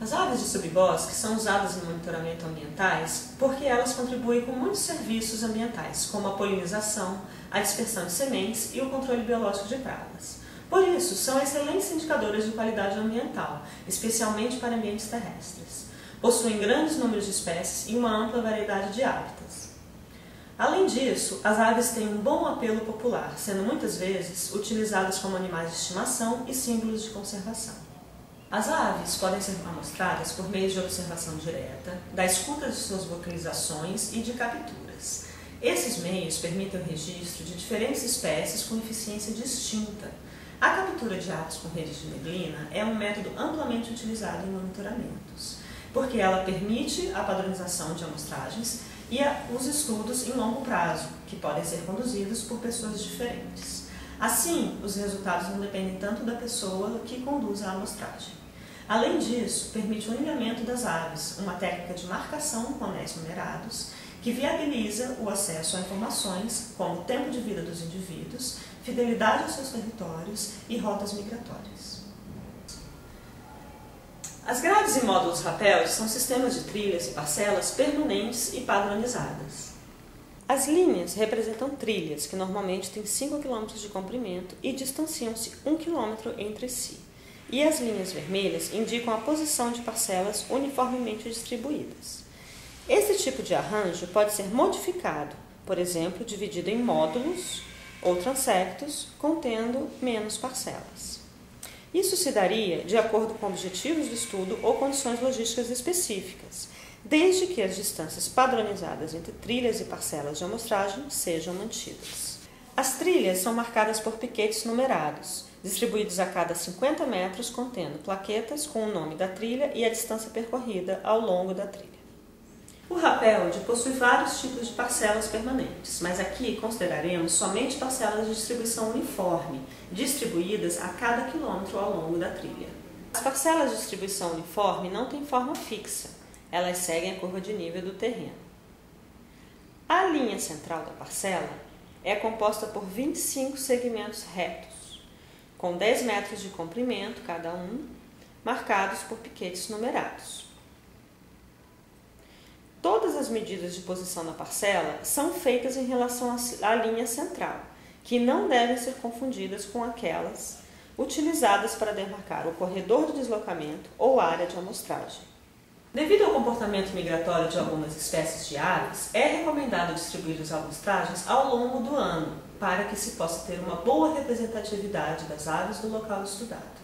As aves de subbosque são usadas em monitoramento ambientais porque elas contribuem com muitos serviços ambientais, como a polinização, a dispersão de sementes e o controle biológico de pragas. Por isso, são excelentes indicadoras de qualidade ambiental, especialmente para ambientes terrestres. Possuem grandes números de espécies e uma ampla variedade de hábitats. Além disso, as aves têm um bom apelo popular, sendo muitas vezes utilizadas como animais de estimação e símbolos de conservação. As aves podem ser amostradas por meio de observação direta, da escuta de suas vocalizações e de capturas. Esses meios permitem o registro de diferentes espécies com eficiência distinta. A captura de aves com redes de neblina é um método amplamente utilizado em monitoramentos, porque ela permite a padronização de amostragens e os estudos em longo prazo, que podem ser conduzidos por pessoas diferentes. Assim, os resultados não dependem tanto da pessoa que conduz a amostragem. Além disso, permite o alinhamento das aves, uma técnica de marcação com anéis numerados, que viabiliza o acesso a informações como o tempo de vida dos indivíduos, fidelidade aos seus territórios e rotas migratórias. As grades e módulos rapéus são sistemas de trilhas e parcelas permanentes e padronizadas. As linhas representam trilhas, que normalmente têm 5 km de comprimento e distanciam-se 1 km entre si. E as linhas vermelhas indicam a posição de parcelas uniformemente distribuídas. Esse tipo de arranjo pode ser modificado, por exemplo, dividido em módulos ou transectos, contendo menos parcelas. Isso se daria de acordo com objetivos do estudo ou condições logísticas específicas, desde que as distâncias padronizadas entre trilhas e parcelas de amostragem sejam mantidas. As trilhas são marcadas por piquetes numerados, distribuídos a cada 50 metros, contendo plaquetas com o nome da trilha e a distância percorrida ao longo da trilha. O rapelde possui vários tipos de parcelas permanentes, mas aqui consideraremos somente parcelas de distribuição uniforme, distribuídas a cada quilômetro ao longo da trilha. As parcelas de distribuição uniforme não têm forma fixa, elas seguem a curva de nível do terreno. A linha central da parcela é composta por 25 segmentos retos, com 10 metros de comprimento cada um, marcados por piquetes numerados. Todas as medidas de posição na parcela são feitas em relação à linha central, que não devem ser confundidas com aquelas utilizadas para demarcar o corredor de deslocamento ou área de amostragem. Devido ao comportamento migratório de algumas espécies de aves, é recomendado distribuir as amostragens ao longo do ano, para que se possa ter uma boa representatividade das aves do local estudado.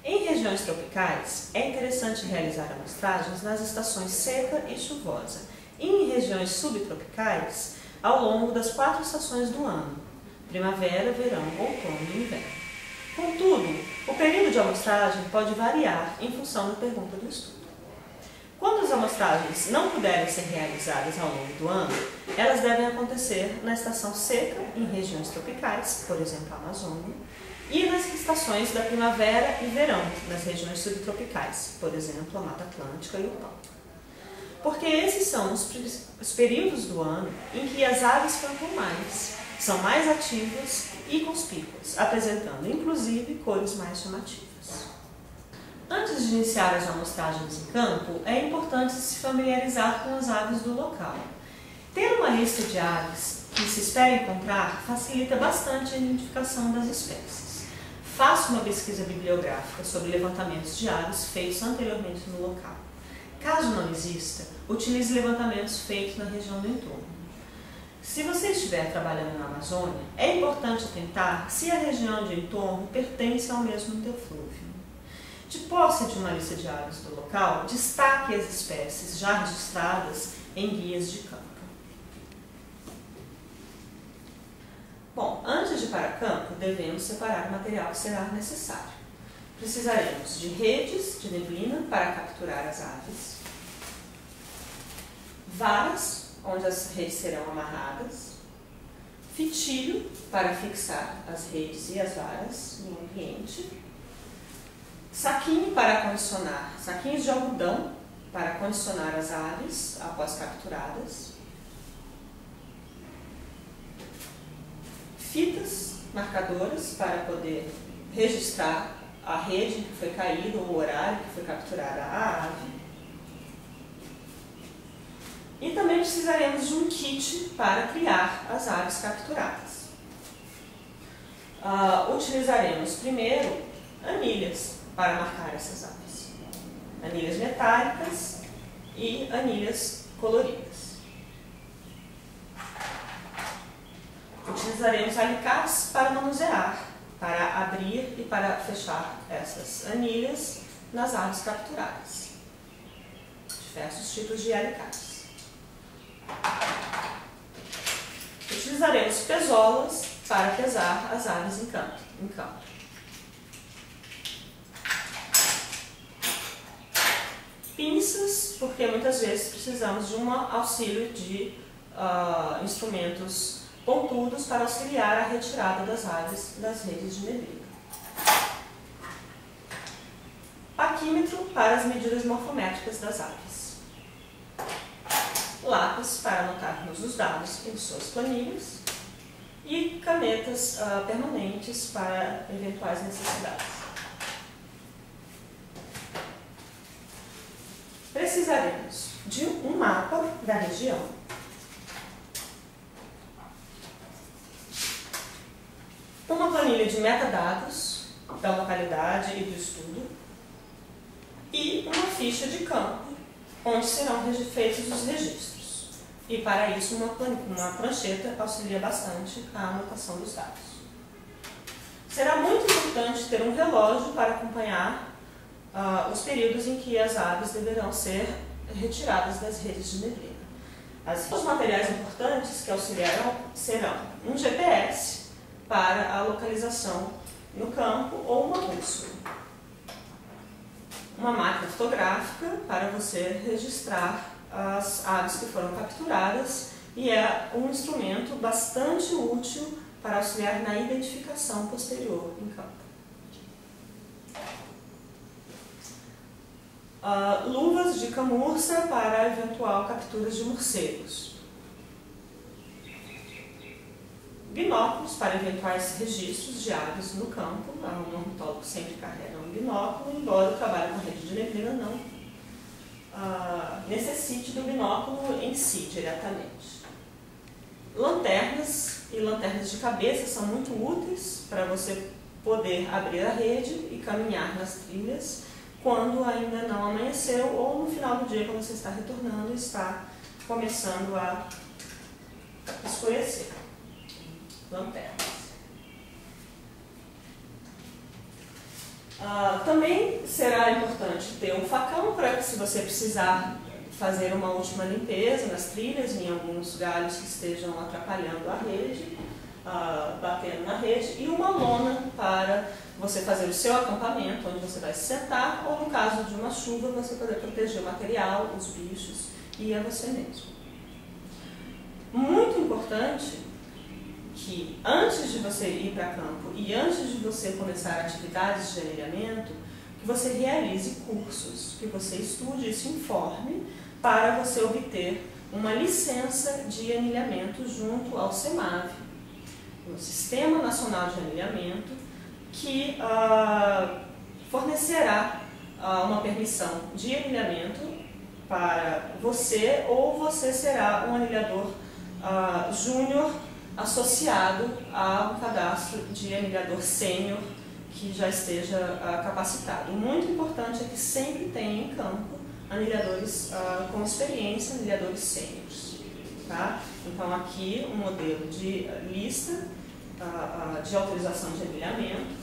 Em regiões tropicais, é interessante realizar amostragens nas estações seca e chuvosa, e em regiões subtropicais, ao longo das 4 estações do ano, primavera, verão, outono e inverno. Contudo, o período de amostragem pode variar em função da pergunta do estudo. Quando as amostragens não puderem ser realizadas ao longo do ano, elas devem acontecer na estação seca, em regiões tropicais, por exemplo, a Amazônia, e nas estações da primavera e verão, nas regiões subtropicais, por exemplo, a Mata Atlântica e o Pampa. Porque esses são os períodos do ano em que as aves cantam mais, são mais ativas e conspícuas, apresentando inclusive cores mais chamativas. Antes de iniciar as amostragens em campo, é importante se familiarizar com as aves do local. Ter uma lista de aves que se espera encontrar facilita bastante a identificação das espécies. Faça uma pesquisa bibliográfica sobre levantamentos de aves feitos anteriormente no local. Caso não exista, utilize levantamentos feitos na região do entorno. Se você estiver trabalhando na Amazônia, é importante atentar se a região de entorno pertence ao mesmo interflúvio. De posse de uma lista de aves do local, destaque as espécies já registradas em guias de campo. Bom, antes de ir para campo, devemos separar o material que será necessário. Precisaremos de redes de neblina para capturar as aves, varas, onde as redes serão amarradas, fitilho para fixar as redes e as varas no ambiente, saquinho para condicionar, saquinhos de algodão para condicionar as aves após capturadas, fitas marcadoras para poder registrar a rede que foi caída ou o horário que foi capturada a ave. E também precisaremos de um kit para criar as aves capturadas. Utilizaremos primeiro anilhas para marcar essas aves. Anilhas metálicas e anilhas coloridas. Utilizaremos alicates para manusear, para abrir e para fechar essas anilhas nas aves capturadas. Diversos tipos de alicates. Utilizaremos pesolas para pesar as aves em campo. Pinças, porque muitas vezes precisamos de um auxílio de instrumentos pontudos para auxiliar a retirada das aves das redes de neblina. Paquímetro para as medidas morfométricas das aves. Lápis para anotarmos os dados em suas planilhas. E canetas permanentes para eventuais necessidades. Precisaremos de um mapa da região, uma planilha de metadados da localidade e do estudo e uma ficha de campo, onde serão feitos os registros. E para isso uma prancheta auxilia bastante a anotação dos dados. Será muito importante ter um relógio para acompanhar os períodos em que as aves deverão ser retiradas das redes de neblina. Os materiais importantes que auxiliarão serão um GPS para a localização no campo ou uma bússola, uma máquina fotográfica para você registrar as aves que foram capturadas e é um instrumento bastante útil para auxiliar na identificação posterior em campo. Luvas de camurça para eventual capturas de morcegos. Binóculos para eventuais registros de aves no campo. Um ornitólogo sempre carrega um binóculo, embora o trabalho com rede de neblina não necessite do binóculo em si diretamente. Lanternas e lanternas de cabeça são muito úteis para você poder abrir a rede e caminhar nas trilhas quando ainda não amanheceu ou no final do dia, quando você está retornando e está começando a escurecer. Lanternas. Também será importante ter um facão para que, se você precisar fazer uma última limpeza nas trilhas, em alguns galhos que estejam atrapalhando a rede, batendo na rede, e uma lona para você fazer o seu acampamento, onde você vai se sentar, ou no caso de uma chuva, você poder proteger o material, os bichos e a você mesmo. Muito importante que antes de você ir para campo e antes de você começar atividades de anilhamento, que você realize cursos, que você estude e se informe para você obter uma licença de anilhamento junto ao CEMAV, o Sistema Nacional de Anilhamento, que fornecerá uma permissão de anilhamento para você, ou você será um anilhador júnior associado a um cadastro de anilhador sênior que já esteja capacitado. O muito importante é que sempre tenha em campo anilhadores com experiência, anilhadores sêniores. Tá? Então aqui um modelo de lista de autorização de anilhamento.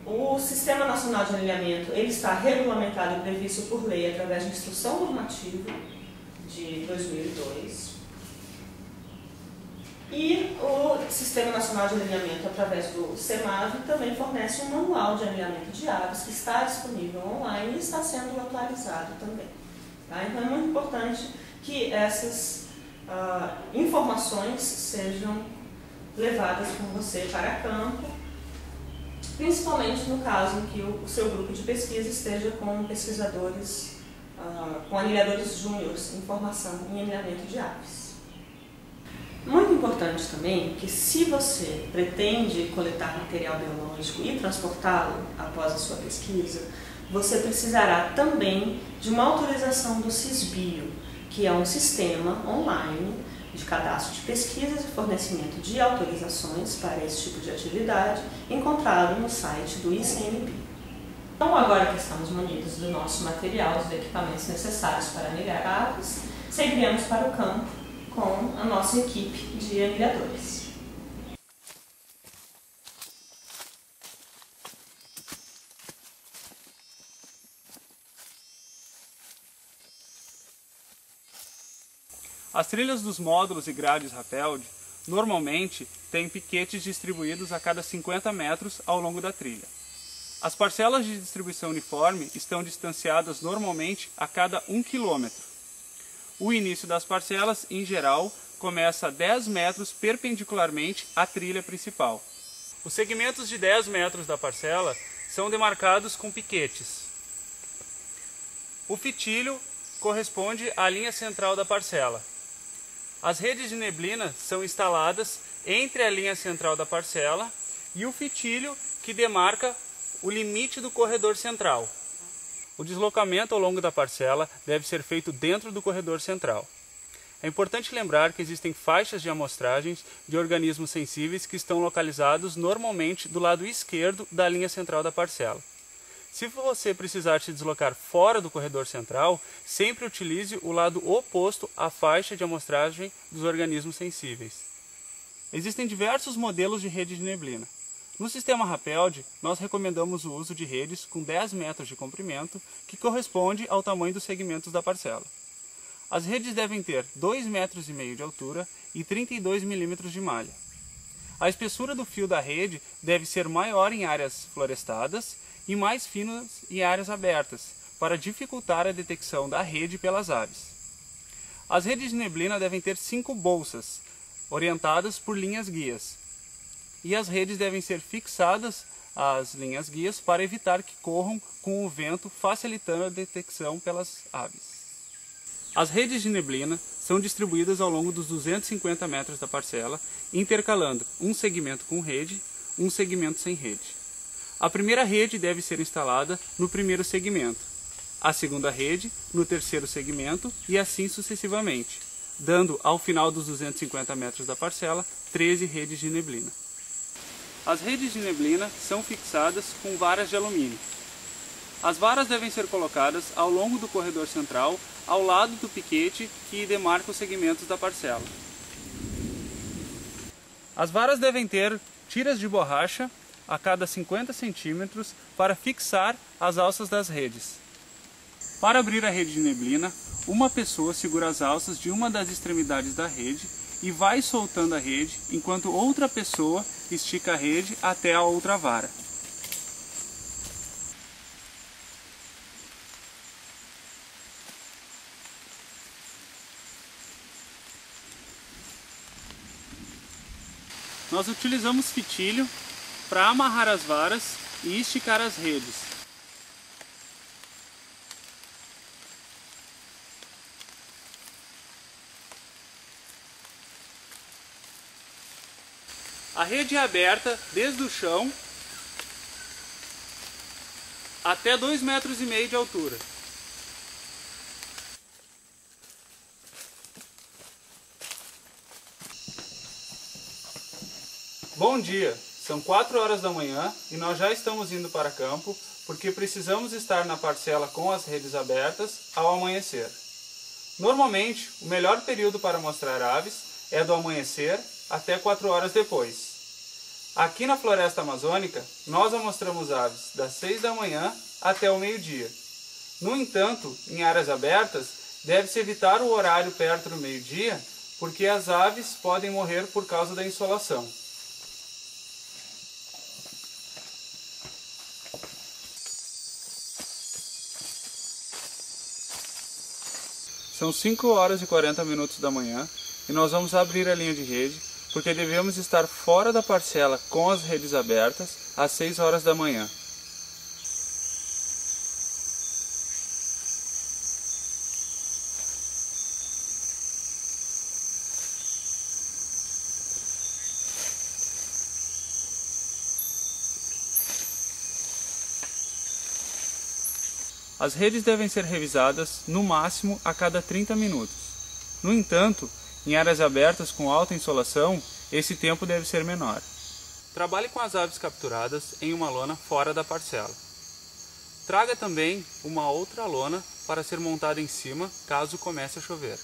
O Sistema Nacional de Anilhamento ele está regulamentado e previsto por lei através de instrução normativa de 2002. E o Sistema Nacional de Alinhamento, através do CEMAV, também fornece um manual de alinhamento de aves que está disponível online e está sendo atualizado também. Tá? Então é muito importante que essas informações sejam levadas por você para campo, principalmente no caso em que o seu grupo de pesquisa esteja com pesquisadores, com anilhadores júniores em formação em alinhamento de aves. Muito importante também que, se você pretende coletar material biológico e transportá-lo após a sua pesquisa, você precisará também de uma autorização do Sisbio, que é um sistema online de cadastro de pesquisas e fornecimento de autorizações para esse tipo de atividade, encontrado no site do ICNP. Então, agora que estamos munidos do nosso material, dos equipamentos necessários para anilhar aves, seguiremos para o campo com a nossa equipe de anilhadores. As trilhas dos módulos e grades Rappeld normalmente têm piquetes distribuídos a cada 50 metros ao longo da trilha. As parcelas de distribuição uniforme estão distanciadas normalmente a cada 1 km. O início das parcelas, em geral, começa a 10 metros perpendicularmente à trilha principal. Os segmentos de 10 metros da parcela são demarcados com piquetes. O fitilho corresponde à linha central da parcela. As redes de neblina são instaladas entre a linha central da parcela e o fitilho que demarca o limite do corredor central. O deslocamento ao longo da parcela deve ser feito dentro do corredor central. É importante lembrar que existem faixas de amostragens de organismos sensíveis que estão localizados normalmente do lado esquerdo da linha central da parcela. Se você precisar se deslocar fora do corredor central, sempre utilize o lado oposto à faixa de amostragem dos organismos sensíveis. Existem diversos modelos de rede de neblina. No sistema Rappeld, nós recomendamos o uso de redes com 10 metros de comprimento, que corresponde ao tamanho dos segmentos da parcela. As redes devem ter 2,5 metros de altura e 32 milímetros de malha. A espessura do fio da rede deve ser maior em áreas florestadas e mais finas em áreas abertas, para dificultar a detecção da rede pelas aves. As redes de neblina devem ter 5 bolsas, orientadas por linhas guias, e as redes devem ser fixadas às linhas guias para evitar que corram com o vento, facilitando a detecção pelas aves. As redes de neblina são distribuídas ao longo dos 250 metros da parcela, intercalando um segmento com rede, um segmento sem rede. A primeira rede deve ser instalada no primeiro segmento, a segunda rede no terceiro segmento e assim sucessivamente, dando ao final dos 250 metros da parcela 13 redes de neblina. As redes de neblina são fixadas com varas de alumínio. As varas devem ser colocadas ao longo do corredor central, ao lado do piquete que demarca os segmentos da parcela. As varas devem ter tiras de borracha a cada 50 centímetros para fixar as alças das redes. Para abrir a rede de neblina, uma pessoa segura as alças de uma das extremidades da rede e vai soltando a rede, enquanto outra pessoa estica a rede até a outra vara. Nós utilizamos fitilho para amarrar as varas e esticar as redes. A rede é aberta desde o chão até 2,5 metros de altura. Bom dia! São 4 horas da manhã e nós já estamos indo para campo porque precisamos estar na parcela com as redes abertas ao amanhecer. Normalmente, o melhor período para mostrar aves é do amanhecer até 4 horas depois. Aqui na floresta amazônica, nós amostramos aves das 6 da manhã até o meio-dia. No entanto, em áreas abertas, deve-se evitar o horário perto do meio-dia porque as aves podem morrer por causa da insolação. São 5 horas e 40 minutos da manhã e nós vamos abrir a linha de rede porque devemos estar fora da parcela com as redes abertas às 6 horas da manhã. As redes devem ser revisadas no máximo a cada 30 minutos. No entanto, em áreas abertas com alta insolação, esse tempo deve ser menor. Trabalhe com as aves capturadas em uma lona fora da parcela. Traga também uma outra lona para ser montada em cima caso comece a chover.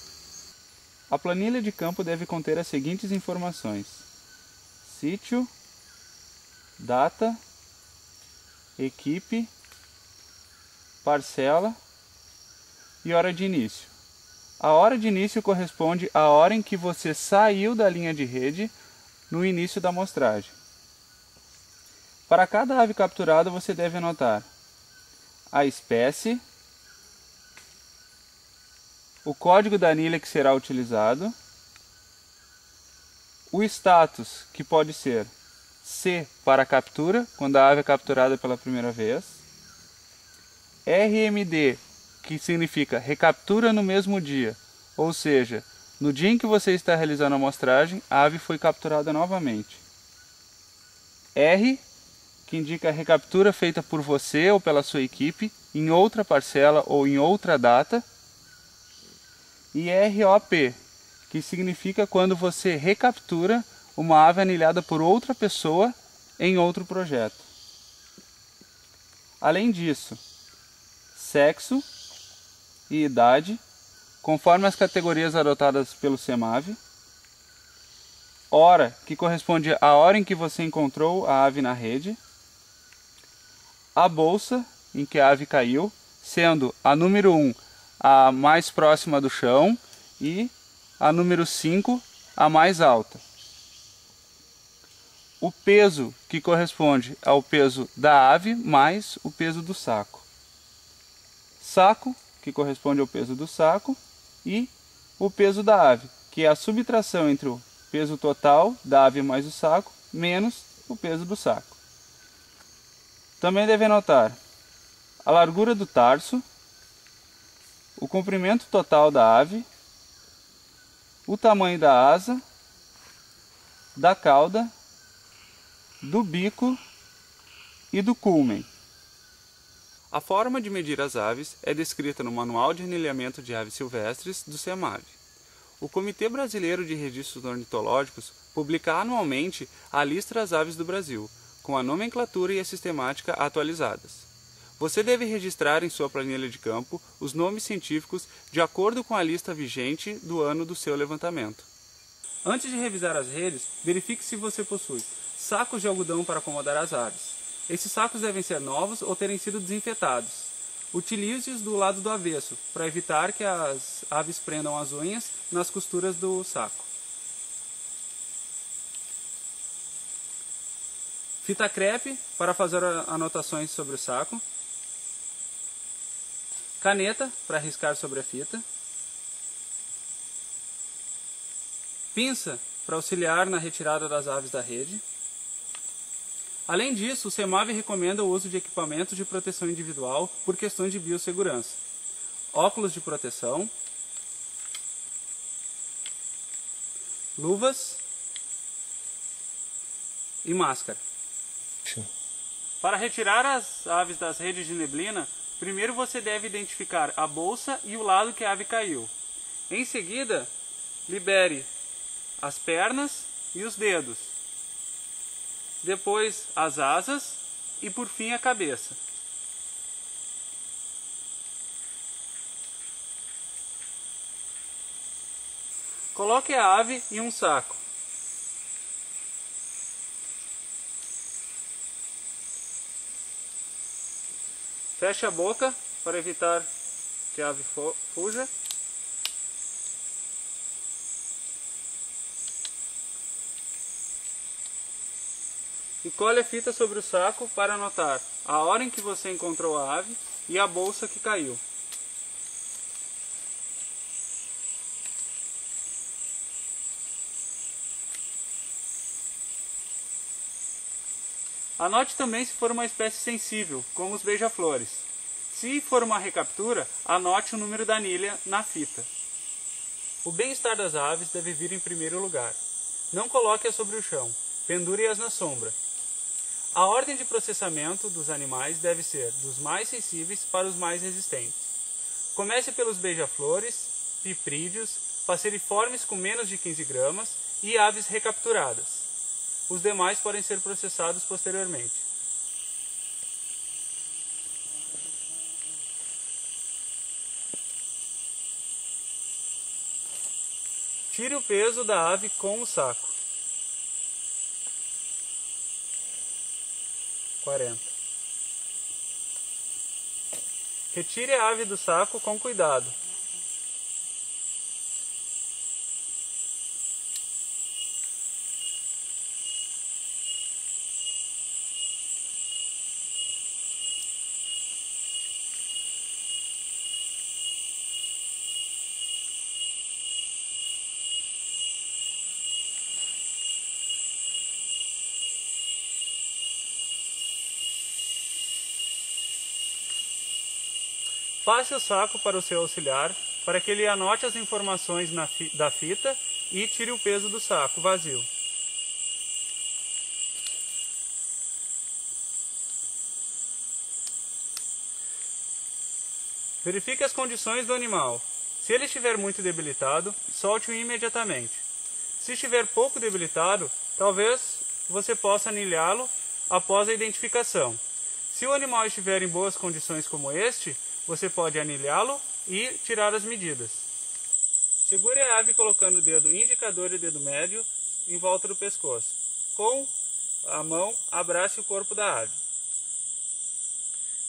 A planilha de campo deve conter as seguintes informações: sítio, data, equipe, parcela e hora de início. A hora de início corresponde à hora em que você saiu da linha de rede no início da amostragem. Para cada ave capturada você deve anotar a espécie, o código da anilha que será utilizado, o status, que pode ser C para captura, quando a ave é capturada pela primeira vez, RMD, que significa recaptura no mesmo dia, ou seja, no dia em que você está realizando a amostragem, a ave foi capturada novamente. R, que indica a recaptura feita por você ou pela sua equipe em outra parcela ou em outra data. E ROP, que significa quando você recaptura uma ave anilhada por outra pessoa em outro projeto. Além disso, sexo e idade, conforme as categorias adotadas pelo CEMAV, hora, que corresponde à hora em que você encontrou a ave na rede, a bolsa em que a ave caiu, sendo a número 1 a mais próxima do chão e a número 5 a mais alta. O peso, que corresponde ao peso da ave mais o peso do saco. Saco, que corresponde ao peso do saco, e o peso da ave, que é a subtração entre o peso total da ave mais o saco, menos o peso do saco. Também deve anotar a largura do tarso, o comprimento total da ave, o tamanho da asa, da cauda, do bico e do culmen. A forma de medir as aves é descrita no Manual de Anilhamento de Aves Silvestres do CEMAV. O Comitê Brasileiro de Registros Ornitológicos publica anualmente a lista das aves do Brasil, com a nomenclatura e a sistemática atualizadas. Você deve registrar em sua planilha de campo os nomes científicos de acordo com a lista vigente do ano do seu levantamento. Antes de revisar as redes, verifique se você possui sacos de algodão para acomodar as aves. Esses sacos devem ser novos ou terem sido desinfetados. Utilize-os do lado do avesso, para evitar que as aves prendam as unhas nas costuras do saco. Fita crepe para fazer anotações sobre o saco. Caneta para riscar sobre a fita. Pinça para auxiliar na retirada das aves da rede. Além disso, o CEMAV recomenda o uso de equipamentos de proteção individual por questões de biossegurança. Óculos de proteção, luvas e máscara. Para retirar as aves das redes de neblina, primeiro você deve identificar a bolsa e o lado que a ave caiu. Em seguida, libere as pernas e os dedos. Depois as asas e por fim a cabeça. Coloque a ave em um saco. Feche a boca para evitar que a ave fuja. E colhe a fita sobre o saco para anotar a hora em que você encontrou a ave e a bolsa que caiu. Anote também se for uma espécie sensível, como os beija-flores. Se for uma recaptura, anote o número da anilha na fita. O bem-estar das aves deve vir em primeiro lugar. Não coloque-as sobre o chão, pendure-as na sombra. A ordem de processamento dos animais deve ser dos mais sensíveis para os mais resistentes. Comece pelos beija-flores, piprídeos, passeriformes com menos de 15 gramas e aves recapturadas. Os demais podem ser processados posteriormente. Tire o peso da ave com o saco. 40. Retire a ave do saco com cuidado. Passe o saco para o seu auxiliar para que ele anote as informações da fita e tire o peso do saco vazio. Verifique as condições do animal. Se ele estiver muito debilitado, solte-o imediatamente. Se estiver pouco debilitado, talvez você possa anilhá-lo após a identificação. Se o animal estiver em boas condições como este, você pode anilhá-lo e tirar as medidas. Segure a ave colocando o dedo indicador e o dedo médio em volta do pescoço. Com a mão, abrace o corpo da ave.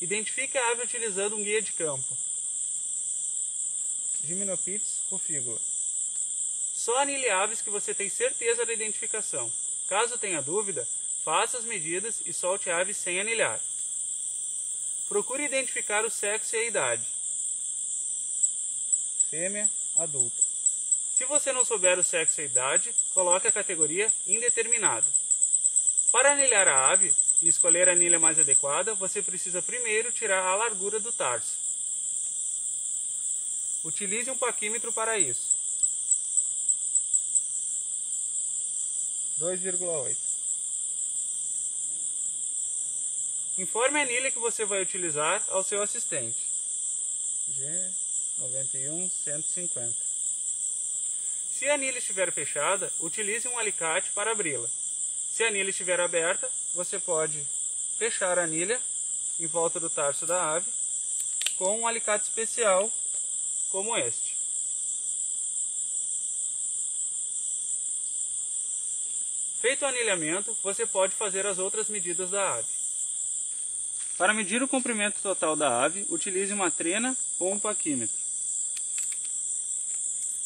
Identifique a ave utilizando um guia de campo. Gymnopithecus rufigula. Só anilhe aves que você tem certeza da identificação. Caso tenha dúvida, faça as medidas e solte a ave sem anilhar. Procure identificar o sexo e a idade. Fêmea, adulta. Se você não souber o sexo e a idade, coloque a categoria indeterminado. Para anilhar a ave e escolher a anilha mais adequada, você precisa primeiro tirar a largura do tarso. Utilize um paquímetro para isso. 2,8. Informe a anilha que você vai utilizar ao seu assistente. G91-150. Se a anilha estiver fechada, utilize um alicate para abri-la. Se a anilha estiver aberta, você pode fechar a anilha em volta do tarso da ave com um alicate especial como este. Feito o anilhamento, você pode fazer as outras medidas da ave. Para medir o comprimento total da ave, utilize uma trena ou um paquímetro.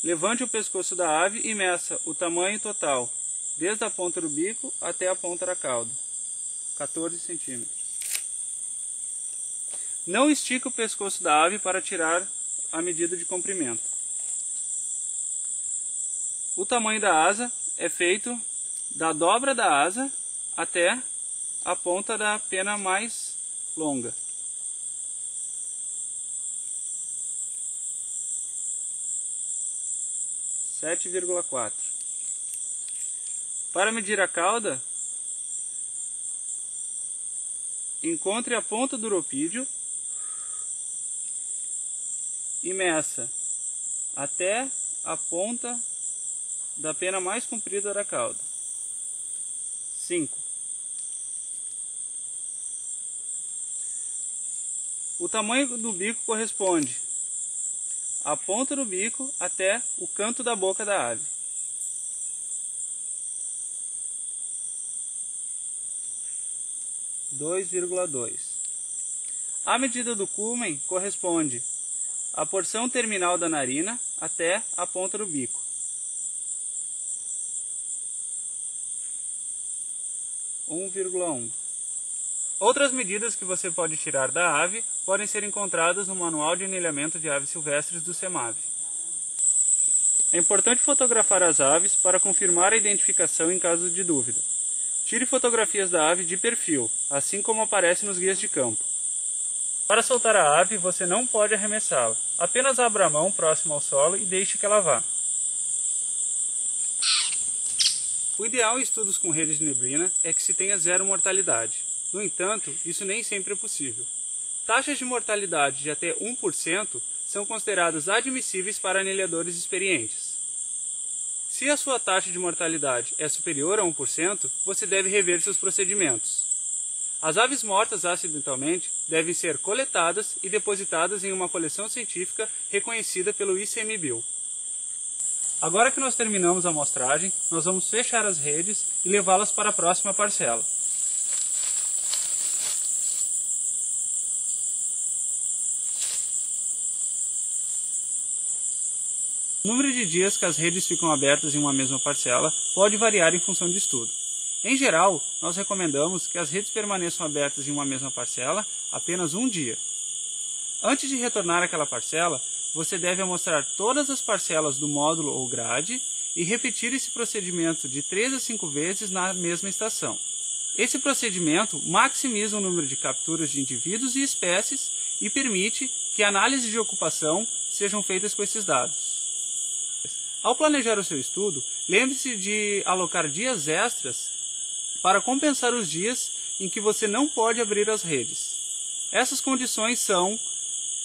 Levante o pescoço da ave e meça o tamanho total, desde a ponta do bico até a ponta da cauda, 14 centímetros. Não estique o pescoço da ave para tirar a medida de comprimento. O tamanho da asa é feito da dobra da asa até a ponta da pena mais longa. (7,4). Para medir a cauda, encontre a ponta do uropídeo e meça até a ponta da pena mais comprida da cauda. 5. O tamanho do bico corresponde à ponta do bico até o canto da boca da ave. 2,2. A medida do culmen corresponde à porção terminal da narina até a ponta do bico. 1,1. Outras medidas que você pode tirar da ave podem ser encontradas no Manual de Anilhamento de Aves Silvestres do CEMAV. É importante fotografar as aves para confirmar a identificação em caso de dúvida. Tire fotografias da ave de perfil, assim como aparece nos guias de campo. Para soltar a ave, você não pode arremessá-la. Apenas abra a mão próximo ao solo e deixe que ela vá. O ideal em estudos com redes de neblina é que se tenha zero mortalidade. No entanto, isso nem sempre é possível. Taxas de mortalidade de até 1% são consideradas admissíveis para anilhadores experientes. Se a sua taxa de mortalidade é superior a 1%, você deve rever seus procedimentos. As aves mortas acidentalmente devem ser coletadas e depositadas em uma coleção científica reconhecida pelo ICMBio. Agora que nós terminamos a amostragem, nós vamos fechar as redes e levá-las para a próxima parcela. O número de dias que as redes ficam abertas em uma mesma parcela pode variar em função de estudo. Em geral, nós recomendamos que as redes permaneçam abertas em uma mesma parcela apenas um dia. Antes de retornar àquela parcela, você deve amostrar todas as parcelas do módulo ou grade e repetir esse procedimento de 3 a 5 vezes na mesma estação. Esse procedimento maximiza o número de capturas de indivíduos e espécies e permite que análises de ocupação sejam feitas com esses dados. Ao planejar o seu estudo, lembre-se de alocar dias extras para compensar os dias em que você não pode abrir as redes. Essas condições são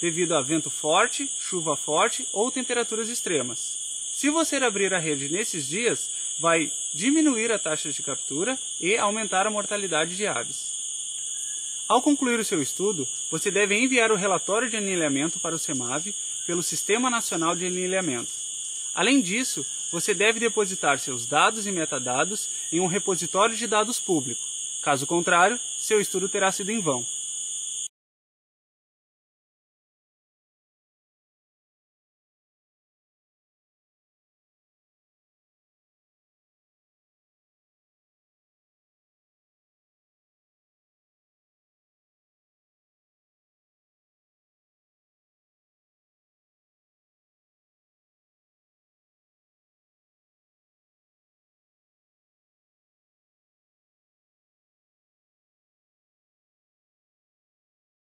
devido a vento forte, chuva forte ou temperaturas extremas. Se você abrir a rede nesses dias, vai diminuir a taxa de captura e aumentar a mortalidade de aves. Ao concluir o seu estudo, você deve enviar o relatório de anilhamento para o CEMAV pelo Sistema Nacional de Anilhamento. Além disso, você deve depositar seus dados e metadados em um repositório de dados público. Caso contrário, seu estudo terá sido em vão.